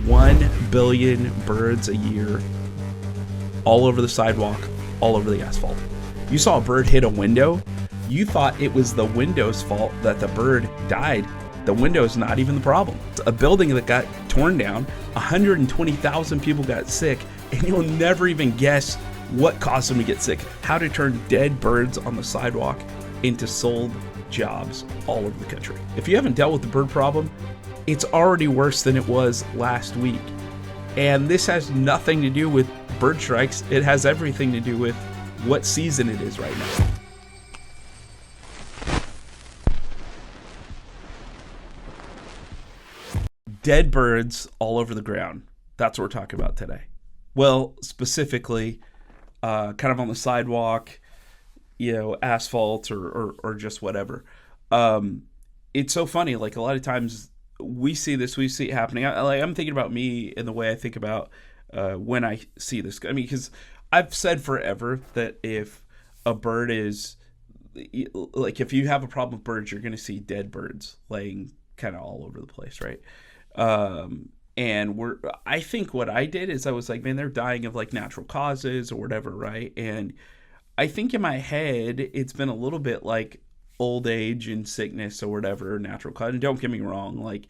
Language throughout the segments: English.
1 billion birds a year all over the sidewalk, all over the asphalt. You saw a bird hit a window, you thought it was the window's fault that the bird died. The window is not even the problem. It's a building that got torn down, 120,000 people got sick, and you'll never even guess what caused them to get sick. How to turn dead birds on the sidewalk into sold jobs all over the country. If you haven't dealt with the bird problem, it's already worse than it was last week. And this has nothing to do with bird strikes. It has everything to do with what season it is right now. Dead birds all over the ground. That's what we're talking about today. Well, specifically, kind of on the sidewalk, asphalt or just whatever. It's so funny. Like, a lot of times we see it happening. I'm thinking about me in the way I think about when I see this. I mean, because I've said forever that if a bird is, like, if you have a problem with birds, you're going to see dead birds laying kind of all over the place, right? And I think what I did is I was like, man, they're dying of like natural causes or whatever, right? And I think in my head, it's been a little bit like old age and sickness or whatever, natural cause. And don't get me wrong, like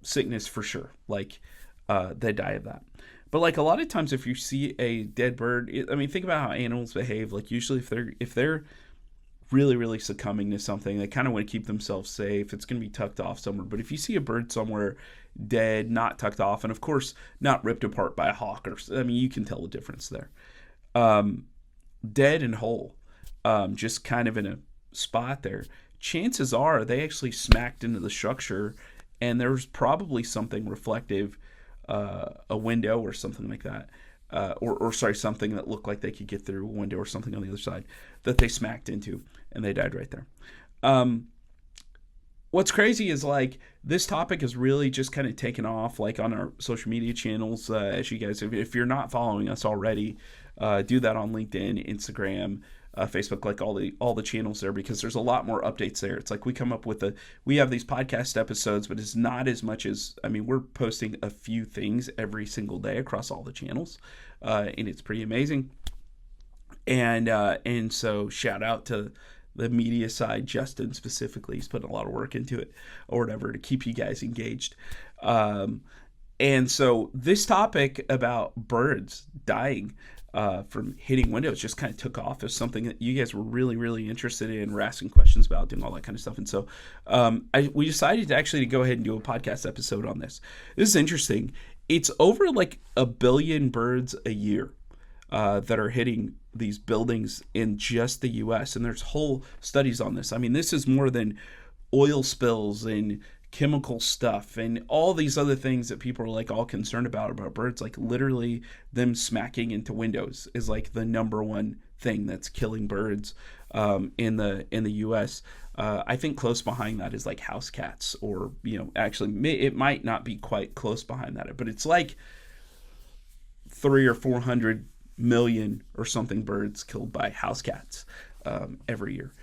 sickness for sure, like they die of that. But like a lot of times, if you see a dead bird, think about how animals behave. Like usually, if they're really, really succumbing to something, they kind of want to keep themselves safe. It's going to be tucked off somewhere. But if you see a bird somewhere dead, not tucked off, and of course not ripped apart by a hawk, you can tell the difference there. Dead and whole, just kind of in a spot there, chances are they actually smacked into the structure, and there's probably something reflective, a window or something like that, something that looked like they could get through a window or something on the other side that they smacked into, and they died right there. What's crazy is like this topic is really just kind of taken off like on our social media channels. As you guys, if you're not following us already, do that on LinkedIn, Instagram, Facebook, like all the channels there, because there's a lot more updates there. It's like we come up with we have these podcast episodes, but it's not as much as, we're posting a few things every single day across all the channels, and it's pretty amazing. And so shout out to the media side, Justin specifically. He's putting a lot of work into it or whatever to keep you guys engaged. And so this topic about birds dying from hitting windows just kind of took off as something that you guys were really, really interested in, were asking questions about, doing all that kind of stuff. And so we decided to go ahead and do a podcast episode on this. This is interesting. It's over like 1 billion birds a year that are hitting these buildings in just the U.S. And there's whole studies on this. This is more than oil spills and chemical stuff and all these other things that people are like all concerned about birds. Like literally them smacking into windows is like the number one thing that's killing birds in the U.S. I think close behind that is like house cats, or actually it might not be quite close behind that, but it's like 300 or 400 million or something birds killed by house cats every year.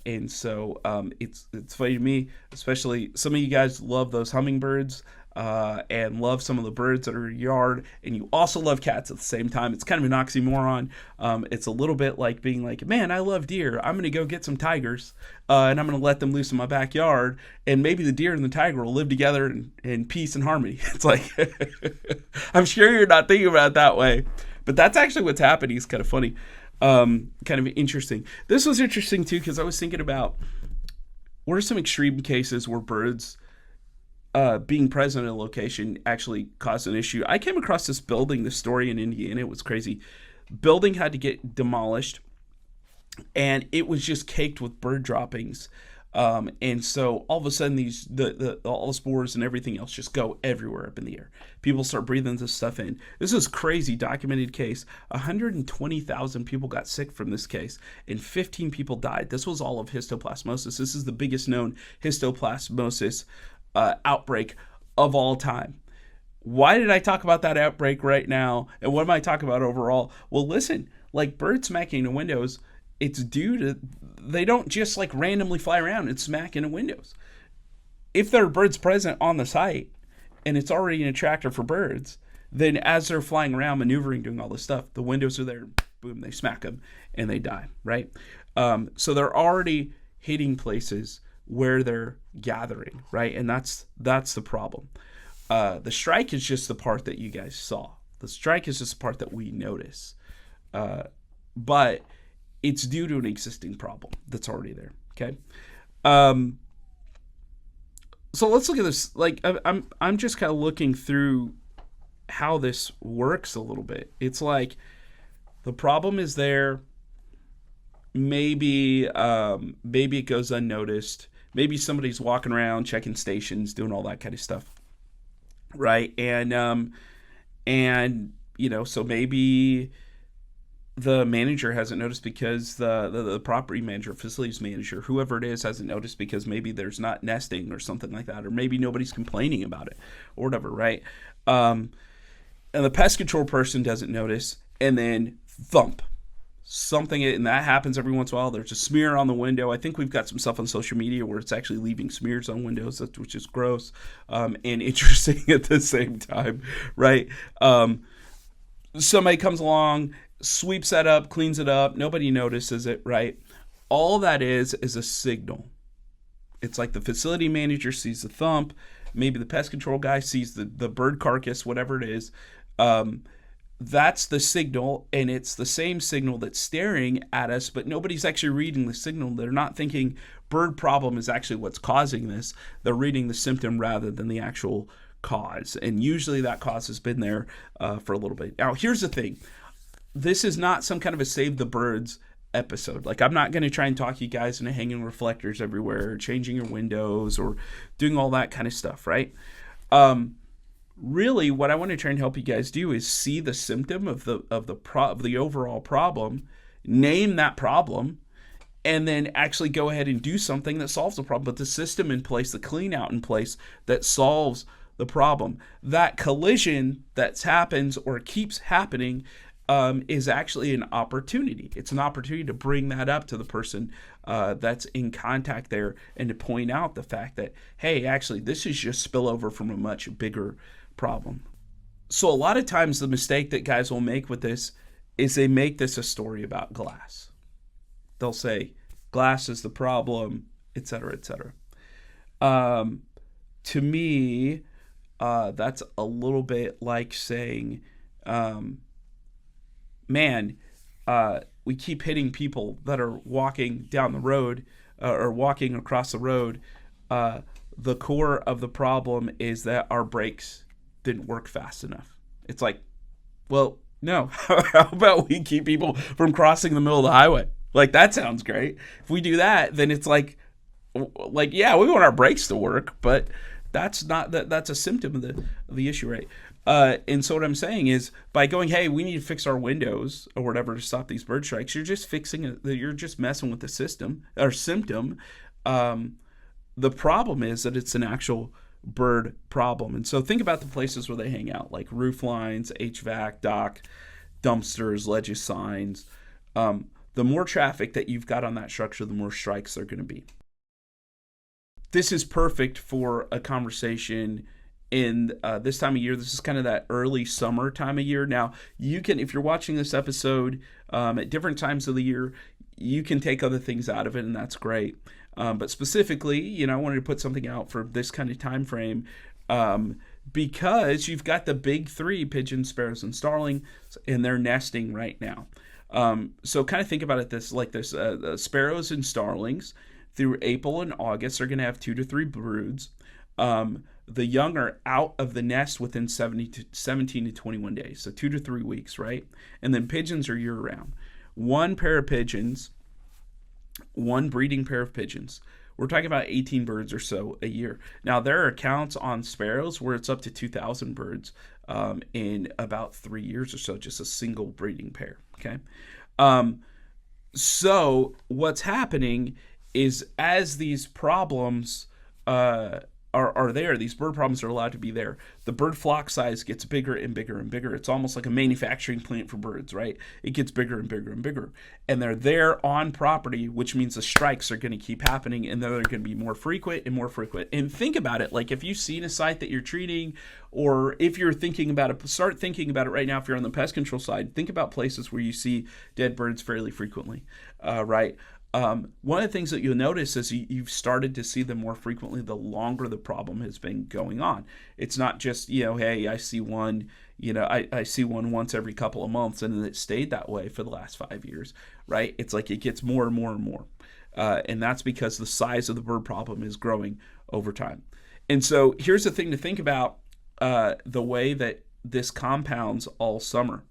And so it's funny to me, especially some of you guys love those hummingbirds and love some of the birds that are in your yard, and you also love cats at the same time. It's kind of an oxymoron. It's a little bit like being like, man, I love deer. I'm going to go get some tigers and I'm going to let them loose in my backyard, and maybe the deer and the tiger will live together in peace and harmony. It's like, I'm sure you're not thinking about it that way, but that's actually what's happening. It's kind of funny. Kind of interesting. This was interesting too, because I was thinking about what are some extreme cases where birds being present in a location actually caused an issue. I came across this story in Indiana. It was crazy. Building had to get demolished, and it was just caked with bird droppings. And so all of a sudden all the spores and everything else just go everywhere up in the air. People start breathing this stuff in. This is a crazy documented case. 120,000 people got sick from this case, and 15 people died. This was all of histoplasmosis. This is the biggest known histoplasmosis outbreak of all time. Why did I talk about that outbreak right now? And what am I talking about overall? Well, listen, like birds smacking into windows, it's due to, they don't just like randomly fly around and smack into windows. If there are birds present on the site and it's already an attractor for birds, then as they're flying around, maneuvering, doing all this stuff, the windows are there, boom, they smack them and they die, right? So they're already hitting places where they're gathering, right? And that's the problem. The strike is just the part that you guys saw. The strike is just the part that we notice. But it's due to an existing problem that's already there, okay? So let's look at this. Like, I'm just kind of looking through how this works a little bit. It's like the problem is there. Maybe it goes unnoticed. Maybe somebody's walking around checking stations, doing all that kind of stuff, right? And so maybe the manager hasn't noticed because the property manager, facilities manager, whoever it is, hasn't noticed because maybe there's not nesting or something like that, or maybe nobody's complaining about it or whatever, right? And the pest control person doesn't notice, and then thump. Something, and that happens every once in a while. There's a smear on the window. I think we've got some stuff on social media where it's actually leaving smears on windows, which is gross and interesting at the same time, right? Somebody comes along, sweeps that up, cleans it up. Nobody notices it, right? All that is a signal. It's like the facility manager sees the thump. Maybe the pest control guy sees the bird carcass, whatever it is. That's the signal, and it's the same signal that's staring at us, but nobody's actually reading the signal. They're not thinking bird problem is actually what's causing this. They're reading the symptom rather than the actual cause, and usually that cause has been there for a little bit. Now, here's the thing. This is not some kind of a Save the Birds episode. Like, I'm not going to try and talk you guys into hanging reflectors everywhere, changing your windows, or doing all that kind of stuff, right? Really, what I want to try and help you guys do is see the symptom of the overall problem, name that problem, and then actually go ahead and do something that solves the problem. But the system in place, the clean out in place that solves the problem. That collision that happens or keeps happening is actually an opportunity. It's an opportunity to bring that up to the person that's in contact there, and to point out the fact that, hey, actually, this is just spillover from a much bigger problem. So a lot of times the mistake that guys will make with this is they make this a story about glass. They'll say glass is the problem, etc., etc. To me, that's a little bit like saying, we keep hitting people that are walking down the road or walking across the road. The core of the problem is that our brakes didn't work fast enough. It's like, well, no. How about we keep people from crossing the middle of the highway? Like, that sounds great. If we do that, then it's like, yeah, we want our brakes to work, but that's not that's a symptom of the issue, right? And so what I'm saying is, by going, hey, we need to fix our windows or whatever to stop these bird strikes, you're just you're just messing with the system or symptom. The problem is that it's an actual bird problem. And so think about the places where they hang out, like roof lines, HVAC, dock, dumpsters, ledges, signs. The more traffic that you've got on that structure, the more strikes there are going to be. This is perfect for a conversation in this time of year. This is kind of that early summer time of year. Now, you can, if you're watching this episode at different times of the year, you can take other things out of it, and that's great. But specifically, I wanted to put something out for this kind of time frame because you've got the big three, pigeons, sparrows, and starlings, and they're nesting right now. So kind of think about it this. Sparrows and starlings through April and August are going to have 2 to 3 broods. The young are out of the nest within 17 to 21 days, so 2 to 3 weeks, right? And then pigeons are year-round. One pair of pigeons, one breeding pair of pigeons. We're talking about 18 birds or so a year. Now, there are accounts on sparrows where it's up to 2,000 birds in about 3 years or so, just a single breeding pair, okay? So what's happening is as these problems are there. These bird problems are allowed to be there. The bird flock size gets bigger and bigger and bigger. It's almost like a manufacturing plant for birds, right? It gets bigger and bigger and bigger. And they're there on property, which means the strikes are going to keep happening, and they're going to be more frequent and more frequent. And think about it. Like if you've seen a site that you're treating, or if you're thinking about it, start thinking about it right now. If you're on the pest control side, think about places where you see dead birds fairly frequently, right? One of the things that you'll notice is you've started to see them more frequently the longer the problem has been going on. It's not just, hey, I see one, I see one once every couple of months, and it stayed that way for the last 5 years, right? It's like it gets more and more and more. And that's because the size of the bird problem is growing over time. And so here's the thing to think about, the way that this compounds all summer.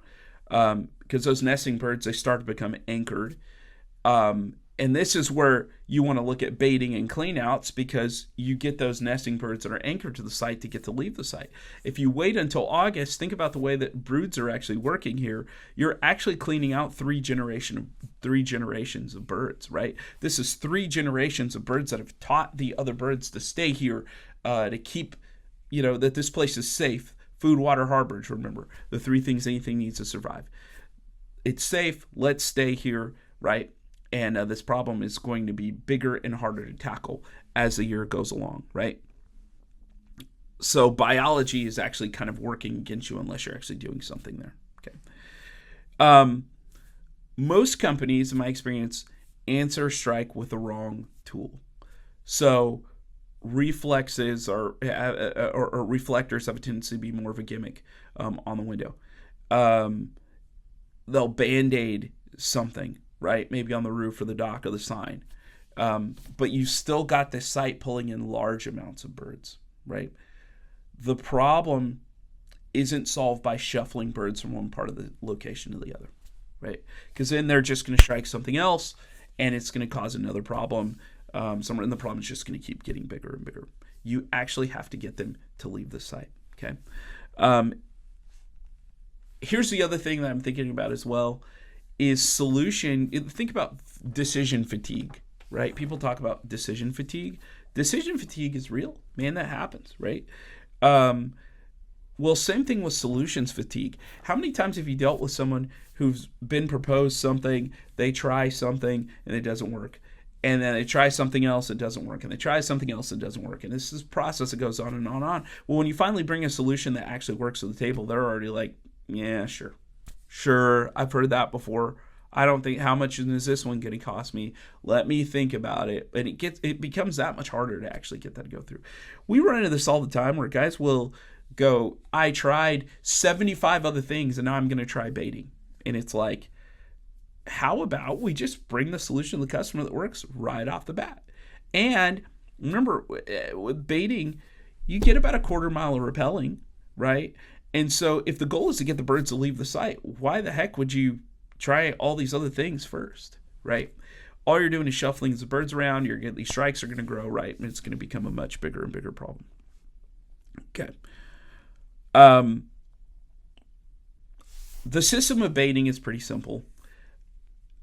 Because those nesting birds, they start to become anchored. And this is where you want to look at baiting and cleanouts, because you get those nesting birds that are anchored to the site to get to leave the site. If you wait until August, think about the way that broods are actually working here. You're actually cleaning out three generations of birds, right? This is 3 generations of birds that have taught the other birds to stay here, to keep, that this place is safe. Food, water, harborage, remember, the 3 things anything needs to survive. It's safe, let's stay here, right? And this problem is going to be bigger and harder to tackle as the year goes along, right? So biology is actually kind of working against you unless you're actually doing something there. Okay. Most companies, in my experience, answer strike with the wrong tool. So reflexes or reflectors have a tendency to be more of a gimmick on the window. They'll Band-Aid something, right? Maybe on the roof or the dock or the sign. But you still got this site pulling in large amounts of birds, right? The problem isn't solved by shuffling birds from one part of the location to the other, right? Because then they're just going to strike something else, and it's going to cause another problem somewhere, and the problem is just going to keep getting bigger and bigger. You actually have to get them to leave the site, okay? Here's the other thing that I'm thinking about as well, is solution. Think about decision fatigue, right? People talk about decision fatigue. Decision fatigue is real, man. That happens, right? Well, same thing with solutions fatigue. How many times have you dealt with someone who's been proposed something, they try something and it doesn't work, and then they try something else, it doesn't work, and they try something else, it doesn't work, and this is a process that goes on and on and on. Well, when you finally bring a solution that actually works to the table, they're already like, yeah, Sure, I've heard that before. I don't think, how much is this one going to cost me? Let me think about it. And it becomes that much harder to actually get that to go through. We run into this all the time where guys will go, I tried 75 other things and now I'm going to try baiting. And it's like, how about we just bring the solution to the customer that works right off the bat? And remember, with baiting, you get about a quarter mile of repelling, right? And so if the goal is to get the birds to leave the site, why the heck would you try all these other things first, right? All you're doing is shuffling the birds around. These strikes are going to grow, right? And it's going to become a much bigger and bigger problem. Okay. The system of baiting is pretty simple.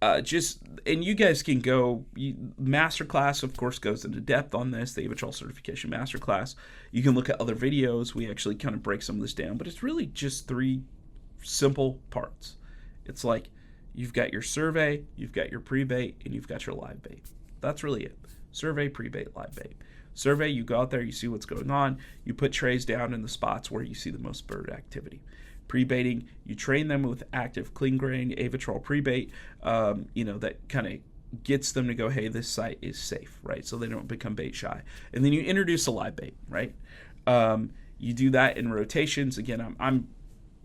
And you guys can go, masterclass, of course, goes into depth on this, the AVITROL certification masterclass. You can look at other videos. We actually kind of break some of this down, but it's really just 3 simple parts. It's like you've got your survey, you've got your pre-bait, and you've got your live bait. That's really it. Survey, pre-bait, live bait. Survey, you go out there, you see what's going on, you put trays down in the spots where you see the most bird activity. Pre-baiting, you train them with active clean grain AVITROL pre-bait, that kind of gets them to go, hey, this site is safe, right? So they don't become bait shy. And then you introduce a live bait, right? You do that in rotations. Again, I'm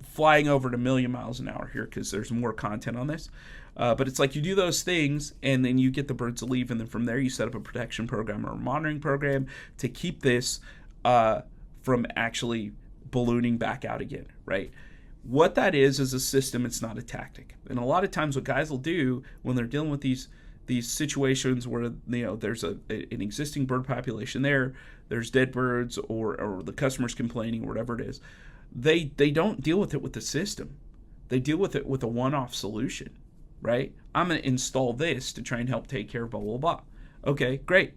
flying over at 1,000,000 miles an hour here because there's more content on this. But it's like you do those things and then you get the birds to leave, and then from there you set up a protection program or a monitoring program to keep this from actually ballooning back out again, right? What that is a system, it's not a tactic. And a lot of times what guys will do when they're dealing with these situations where there's an existing bird population there's dead birds or the customer's complaining or whatever it is, they don't deal with it with the system. They deal with it with a one-off solution, right? I'm going to install this to try and help take care of blah, blah, blah. Okay, great.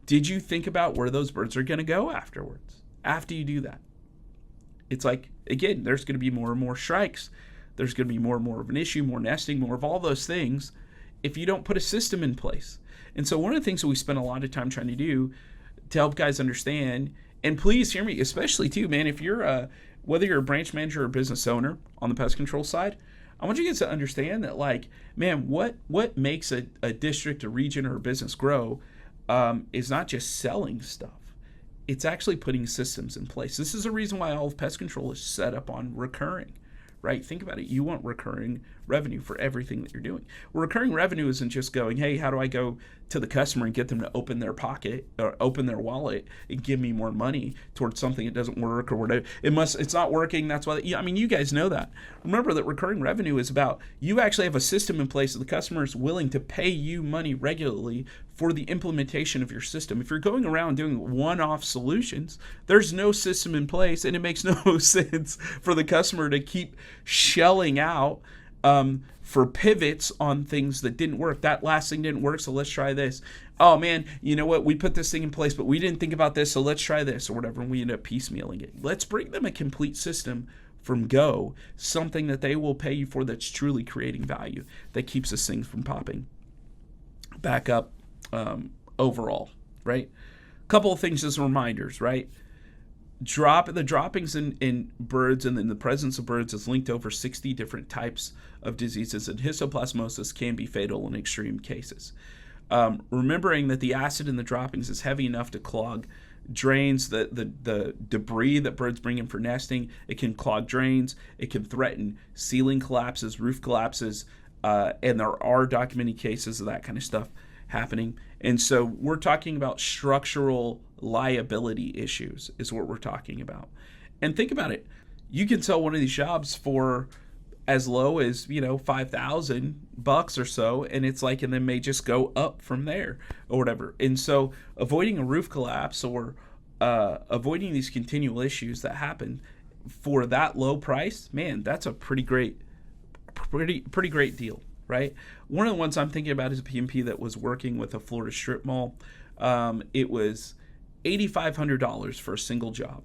Did you think about where those birds are going to go afterwards? After you do that, it's like, again, there's going to be more and more strikes. There's going to be more and more of an issue, more nesting, more of all those things if you don't put a system in place. And so one of the things that we spend a lot of time trying to do to help guys understand, and please hear me, especially too, man, if you're whether you're a branch manager or a business owner on the pest control side, I want you guys to understand that, like, man, what makes a district, a region, or a business grow is not just selling stuff. It's actually putting systems in place. This is the reason why all of pest control is set up on recurring, right? Think about it. You want recurring revenue for everything that you're doing. Well, recurring revenue isn't just going, hey, how do I go to the customer and get them to open their pocket or open their wallet and give me more money towards something that doesn't work or whatever. It's not working. That's why, I mean, you guys know that. Remember that recurring revenue is about you actually have a system in place that the customer is willing to pay you money regularly for the implementation of your system. If you're going around doing one-off solutions, there's no system in place, and it makes no sense for the customer to keep shelling out for pivots on things that didn't work. That last thing didn't work, so let's try this. Oh man, you know what? We put this thing in place, but we didn't think about this, so let's try this or whatever, and we end up piecemealing it. Let's bring them a complete system from go, something that they will pay you for that's truly creating value, that keeps this thing from popping back up overall, right? A couple of things as reminders, right? The droppings in birds and in the presence of birds is linked to over 60 different types of diseases, and histoplasmosis can be fatal in extreme cases. Remembering that the acid in the droppings is heavy enough to clog drains, the debris that birds bring in for nesting, it can clog drains, it can threaten ceiling collapses, roof collapses, and there are documented cases of that kind of stuff happening. And so we're talking about structural liability issues is what we're talking about. And think about it. You can sell one of these jobs for as low as, $5,000 or so, and it's like, and then may just go up from there or whatever. And so avoiding a roof collapse or avoiding these continual issues that happen for that low price, man, that's a pretty great deal, right? One of the ones I'm thinking about is a PMP that was working with a Florida strip mall. It was $8,500 for a single job.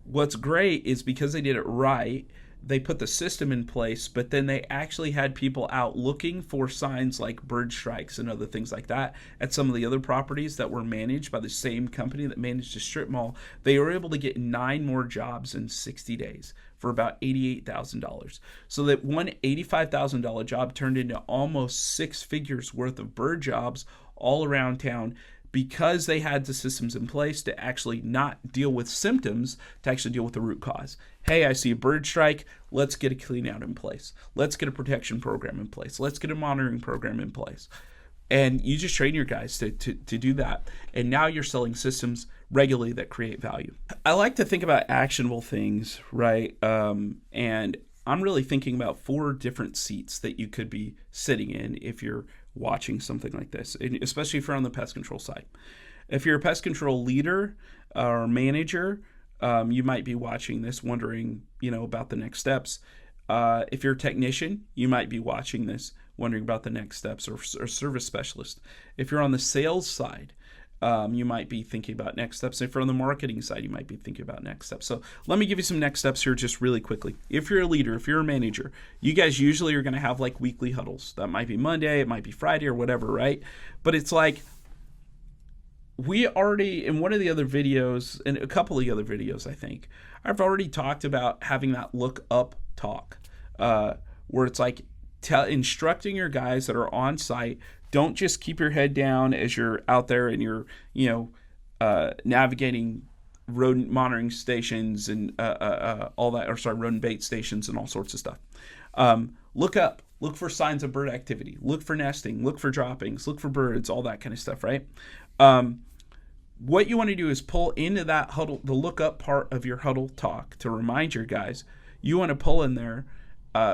What's great is because they did it right, they put the system in place, but then they actually had people out looking for signs like bird strikes and other things like that at some of the other properties that were managed by the same company that managed the strip mall. They were able to get 9 more jobs in 60 days for about $88,000. So that one $85,000 job turned into almost 6 figures worth of bird jobs all around town, because they had the systems in place to actually not deal with symptoms, to actually deal with the root cause. Hey, I see a bird strike. Let's get a clean out in place. Let's get a protection program in place. Let's get a monitoring program in place. And you just train your guys to do that. And now you're selling systems regularly that create value. I like to think about actionable things, right? And I'm really thinking about 4 different seats that you could be sitting in if you're watching something like this, especially if you're on the pest control side. If you're a pest control leader or manager, you might be watching this wondering, about the next steps. If you're a technician, you might be watching this wondering about the next steps, or service specialist. If you're on the sales side, you might be thinking about next steps. If you're on the marketing side, you might be thinking about next steps. So let me give you some next steps here just really quickly. If you're a leader, if you're a manager, you guys usually are going to have like weekly huddles. That might be Monday, it might be Friday or whatever, right? But it's like, we already, in one of the other videos, and a couple of the other videos, I think, I've already talked about having that look up talk, where it's like instructing your guys that are on site. Don't just keep your head down as you're out there and you're, navigating rodent monitoring stations and all that, rodent bait stations and all sorts of stuff. Look up, look for signs of bird activity, look for nesting, look for droppings, look for birds, all that kind of stuff, right? What you want to do is pull into that huddle, the look up part of your huddle talk, to remind your guys, you want to pull in there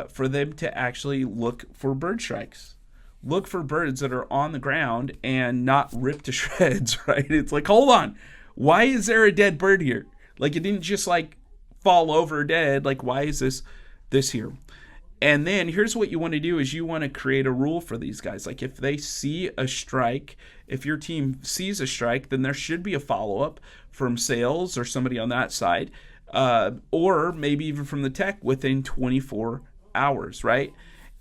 for them to actually look for bird strikes. Look for birds that are on the ground and not ripped to shreds, right? It's like, hold on, why is there a dead bird here? Like, it didn't just like fall over dead. Like, why is this here? And then here's what you want to do is you want to create a rule for these guys. Like if they see a strike, if your team sees a strike, then there should be a follow-up from sales or somebody on that side, or maybe even from the tech within 24 hours, right?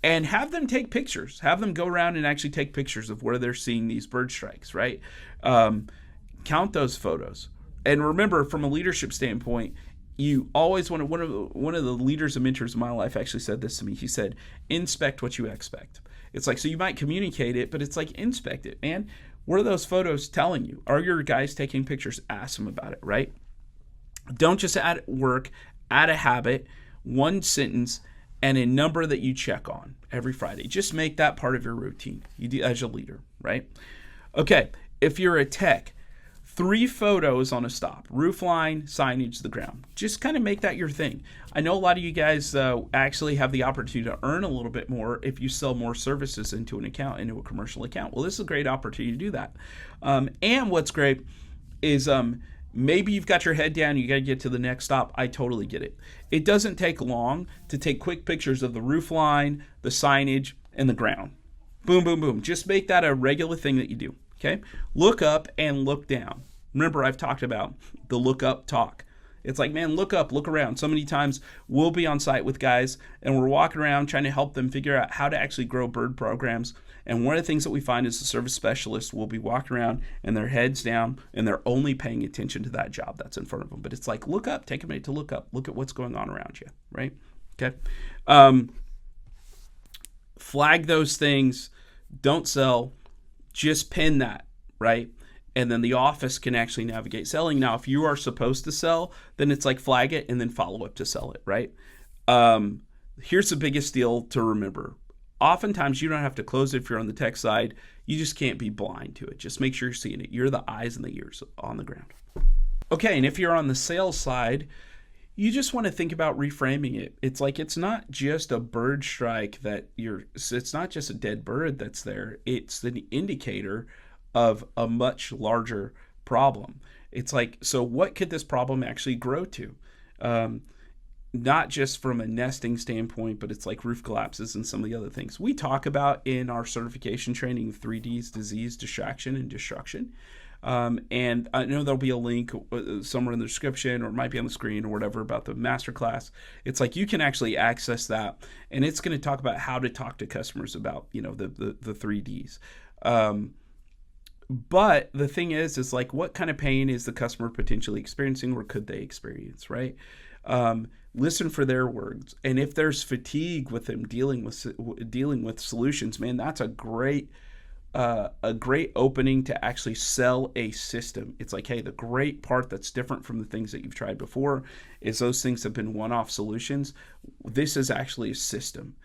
And have them take pictures. Have them go around and actually take pictures of where they're seeing these bird strikes, right? Count those photos. And remember, from a leadership standpoint, you always want to, one of the leaders and mentors in my life actually said this to me. He said, inspect what you expect. It's like, so you might communicate it, but it's like, inspect it, man. What are those photos telling you? Are your guys taking pictures? Ask them about it, right? Don't just add work, add a habit, one sentence, and a number that you check on every Friday. Just make that part of your routine you do as a leader, right? Okay, if you're a tech, 3 photos on a stop: roof line, signage, the ground. Just kind of make that your thing. I know a lot of you guys actually have the opportunity to earn a little bit more if you sell more services into an account, into a commercial account. Well, this is a great opportunity to do that. And what's great is maybe you've got your head down, you got to get to the next stop. I totally get it. It doesn't take long to take quick pictures of the roof line, the signage, and the ground. Boom, boom, boom. Just make that a regular thing that you do. Okay, look up and look down. Remember, I've talked about the look up talk. It's like, man, look up, look around. So many times we'll be on site with guys and we're walking around trying to help them figure out how to actually grow bird programs. And one of the things that we find is the service specialists will be walking around and their heads down and they're only paying attention to that job that's in front of them. But it's like, look up, take a minute to look up, look at what's going on around you, right? Okay. Flag those things. Don't sell. Just pin that, right? And then the office can actually navigate selling. Now, if you are supposed to sell, then it's like flag it and then follow up to sell it, right? Here's the biggest deal to remember. Oftentimes, you don't have to close it if you're on the tech side. You just can't be blind to it. Just make sure you're seeing it. You're the eyes and the ears on the ground. Okay, and if you're on the sales side, you just want to think about reframing it. It's like, it's not just a bird strike it's not just a dead bird that's there. It's an indicator of a much larger problem. It's like, so what could this problem actually grow to? Not just from a nesting standpoint, but it's like roof collapses and some of the other things we talk about in our certification training, 3Ds: disease, distraction, and destruction. And I know there'll be a link somewhere in the description, or it might be on the screen or whatever, about the masterclass. It's like you can actually access that, and it's going to talk about how to talk to customers about, the 3Ds. But the thing is like, what kind of pain is the customer potentially experiencing, or could they experience, right? Listen for their words. And if there's fatigue with them dealing with solutions, man, that's a great opening to actually sell a system. It's like, hey, the great part that's different from the things that you've tried before is those things have been one-off solutions. This is actually a system.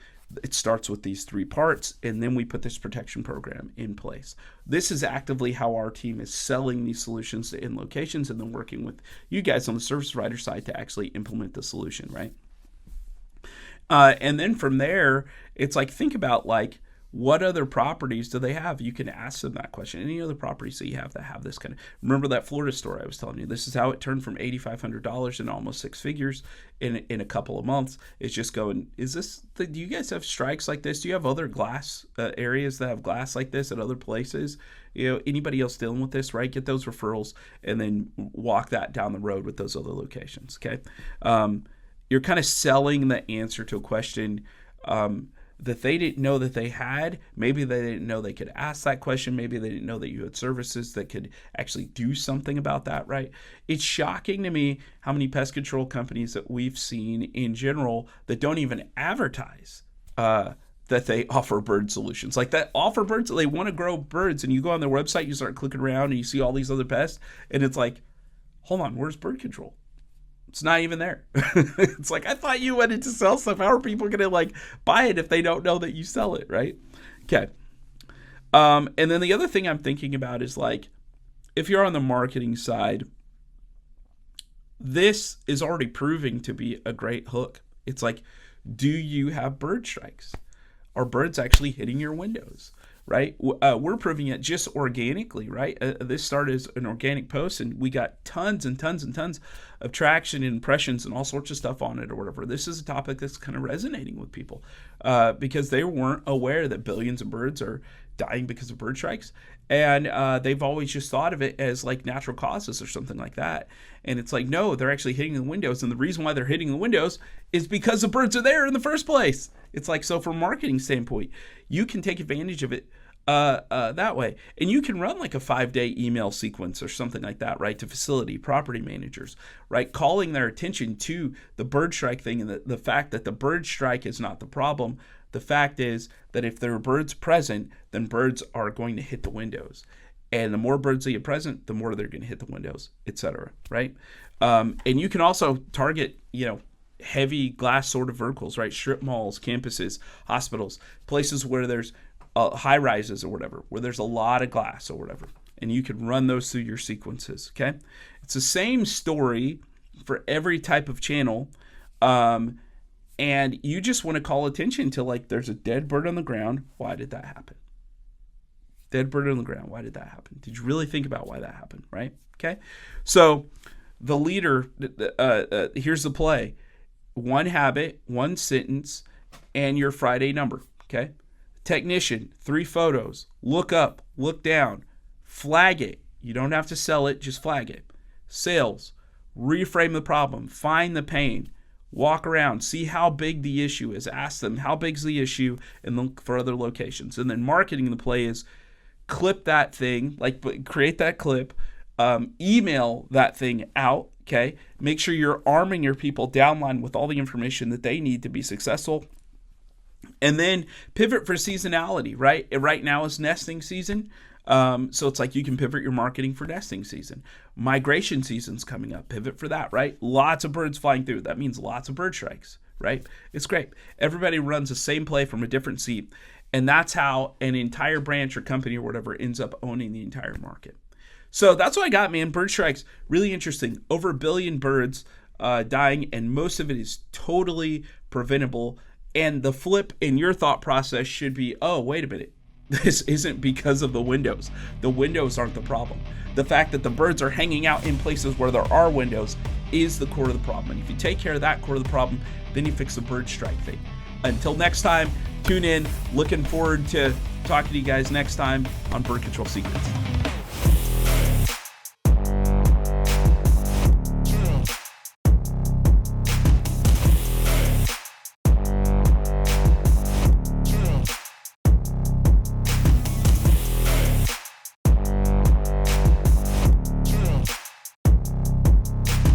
It starts with these 3 parts, and then we put this protection program in place. This is actively how our team is selling these solutions to end locations, and then working with you guys on the service provider side to actually implement the solution, right? And then from there, it's like, think about like, what other properties do they have? You can ask them that question. Any other properties that you have that have this kind of... Remember that Florida story I was telling you? This is how it turned from $8,500 into almost 6 figures in a couple of months. It's just going, do you guys have strikes like this? Do you have other glass areas that have glass like this at other places? Anybody else dealing with this, right? Get those referrals and then walk that down the road with those other locations, okay? You're kind of selling the answer to a question that they didn't know that they had. Maybe they didn't know they could ask that question. Maybe they didn't know that you had services that could actually do something about that, right? It's shocking to me how many pest control companies that we've seen in general that don't even advertise that they offer bird solutions. Like, that offer birds, they want to grow birds, and you go on their website, you start clicking around and you see all these other pests, and it's like, hold on, where's bird control? It's not even there. It's like, I thought you wanted to sell stuff. How are people going to like buy it if they don't know that you sell it, right? Okay. And then the other thing I'm thinking about is like, if you're on the marketing side, this is already proving to be a great hook. It's like, do you have bird strikes? Are birds actually hitting your windows? right? We're proving it just organically, right? This started as an organic post, and we got tons and tons and tons of traction and impressions and all sorts of stuff on it or whatever. This is a topic that's kind of resonating with people because they weren't aware that billions of birds are dying because of bird strikes. And they've always just thought of it as like natural causes or something like that. And it's like, no, they're actually hitting the windows. And the reason why they're hitting the windows is because the birds are there in the first place. It's like, so from a marketing standpoint, you can take advantage of it that way. And you can run like a 5-day email sequence or something like that, right, to facility property managers, right, calling their attention to the bird strike thing and the fact that the bird strike is not the problem. The fact is that if there are birds present, then birds are going to hit the windows. And the more birds they get present, the more they're going to hit the windows, etc. Right? And you can also target, heavy glass sort of verticals, right? Strip malls, campuses, hospitals, places where there's high rises or whatever, where there's a lot of glass or whatever. And you can run those through your sequences, okay? It's the same story for every type of channel. And you just want to call attention to, like, there's a dead bird on the ground. Why did that happen? Dead bird on the ground. Why did that happen? Did you really think about why that happened, right? Okay. So the leader, here's the play. One habit, one sentence, and your Friday number, okay? Technician, 3 photos. Look up, look down, flag it. You don't have to sell it, just flag it. Sales, reframe the problem, find the pain. Walk around, see how big the issue is. Ask them, how big's the issue, and look for other locations. And then marketing the play is clip that thing, like create that clip, email that thing out, okay? Make sure you're arming your people downline with all the information that they need to be successful. And then pivot for seasonality, right? Right now is nesting season. So it's like you can pivot your marketing for nesting season. Migration season's coming up. Pivot for that, right? Lots of birds flying through. That means lots of bird strikes, right? It's great. Everybody runs the same play from a different seat. And that's how an entire branch or company or whatever ends up owning the entire market. So that's what I got, man. Bird strikes, really interesting. Over 1 billion birds dying, and most of it is totally preventable. And the flip in your thought process should be, oh, wait a minute. This isn't because of the windows. The windows aren't the problem. The fact that the birds are hanging out in places where there are windows is the core of the problem. And if you take care of that core of the problem, then you fix the bird strike thing. Until next time, tune in. Looking forward to talking to you guys next time on Bird Control Secrets.